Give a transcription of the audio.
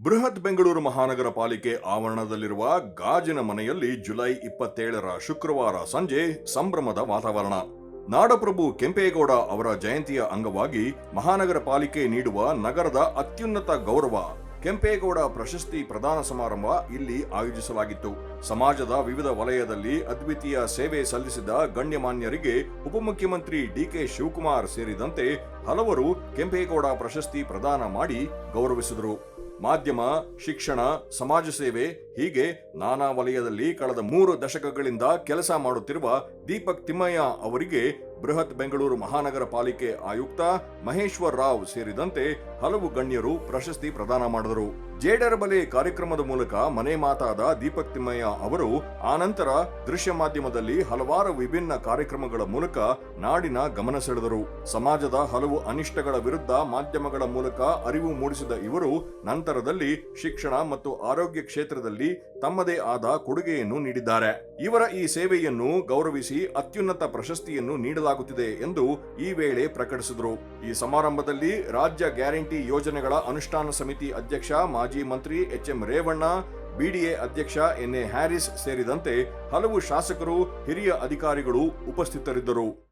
ಬೃಹತ್ ಬೆಂಗಳೂರು ಮಹಾನಗರ ಪಾಲಿಕೆ ಆವರಣದಲ್ಲಿರುವ ಗಾಜಿನ ಮನೆಯಲ್ಲಿ ಜುಲೈ 27ರ ಶುಕ್ರವಾರ ಸಂಜೆ ಸಂಭ್ರಮದ ವಾತಾವರಣ. ನಾಡಪ್ರಭು ಕೆಂಪೇಗೌಡ ಅವರ ಜಯಂತಿಯ ಅಂಗವಾಗಿ ಮಹಾನಗರ ಪಾಲಿಕೆ ನೀಡುವ ನಗರದ ಅತ್ಯುನ್ನತ ಗೌರವ ಕೆಂಪೇಗೌಡ ಪ್ರಶಸ್ತಿ ಪ್ರದಾನ ಸಮಾರಂಭ ಇಲ್ಲಿ ಆಯೋಜಿಸಲಾಗಿತ್ತು. ಸಮಾಜದ ವಿವಿಧ ವಲಯದಲ್ಲಿ ಅದ್ವಿತೀಯ ಸೇವೆ ಸಲ್ಲಿಸಿದ ಗಣ್ಯಮಾನ್ಯರಿಗೆ ಉಪಮುಖ್ಯಮಂತ್ರಿ ಡಿಕೆ ಶಿವಕುಮಾರ್ ಸೇರಿದಂತೆ ಹಲವರು ಕೆಂಪೇಗೌಡ ಪ್ರಶಸ್ತಿ ಪ್ರದಾನ ಮಾಡಿ ಗೌರವಿಸಿದರು. ಮಾಧ್ಯಮ, ಶಿಕ್ಷಣ, ಸಮಾಜ ಸೇವೆ ಹೀಗೆ ನಾನಾ ವಲಯದಲ್ಲಿ ಕಳೆದ 3 ದಶಕಗಳಿಂದ ಕೆಲಸ ಮಾಡುತ್ತಿರುವ ದೀಪಕ್ ತಿಮ್ಮಯ್ಯ ಅವರಿಗೆ ಬೃಹತ್ ಬೆಂಗಳೂರು ಮಹಾನಗರ ಪಾಲಿಕೆ ಆಯುಕ್ತ ಮಹೇಶ್ವರ್ ರಾವ್ ಸೇರಿದಂತೆ ಹಲವು ಗಣ್ಯರು ಪ್ರಶಸ್ತಿ ಪ್ರದಾನ ಮಾಡಿದರು. ಜೇಡರಬಲೆ ಕಾರ್ಯಕ್ರಮದ ಮೂಲಕ ಮನೆ ಮಾತಾದ ದೀಪಕ್ ತಿಮ್ಮಯ್ಯ ಅವರು ಆನಂತರ ದೃಶ್ಯ ಮಾಧ್ಯಮದಲ್ಲಿ ಹಲವಾರು ವಿಭಿನ್ನ ಕಾರ್ಯಕ್ರಮಗಳ ಮೂಲಕ ನಾಡಿನ ಗಮನ ಸೆಳೆದರು. ಸಮಾಜದ ಹಲವು ಅನಿಷ್ಟಗಳ ವಿರುದ್ಧ ಮಾಧ್ಯಮಗಳ ಮೂಲಕ ಅರಿವು ಮೂಡಿಸಿದ ಇವರು ನಂತರದಲ್ಲಿ ಶಿಕ್ಷಣ ಮತ್ತು ಆರೋಗ್ಯ ಕ್ಷೇತ್ರದಲ್ಲಿ ತಮ್ಮದೇ ಆದ ಕೊಡುಗೆಯನ್ನು ನೀಡಿದ್ದಾರೆ. ಇವರ ಈ ಸೇವೆಯನ್ನು ಗೌರವಿಸಿ ಅತ್ಯುನ್ನತ ಪ್ರಶಸ್ತಿಯನ್ನು ನೀಡಲಾಗುತ್ತಿದೆ ಎಂದು ಈ ವೇಳೆ ಪ್ರಕಟಿಸಿದರು. ಈ ಸಮಾರಂಭದಲ್ಲಿ ರಾಜ್ಯ ಗ್ಯಾರಂಟಿ ಯೋಜನೆಗಳ ಅನುಷ್ಠಾನ ಸಮಿತಿ ಅಧ್ಯಕ್ಷ ಮಾಜಿ ಮಂತ್ರಿ ಎಚ್ಎಂ ರೇವಣ್ಣ, ಬಿಡಿಎ ಅಧ್ಯಕ್ಷ ಎನ್ಎ ಹ್ಯಾರಿಸ್ ಸೇರಿದಂತೆ ಹಲವು ಶಾಸಕರು, ಹಿರಿಯ ಅಧಿಕಾರಿಗಳು ಉಪಸ್ಥಿತರಿದ್ದರು.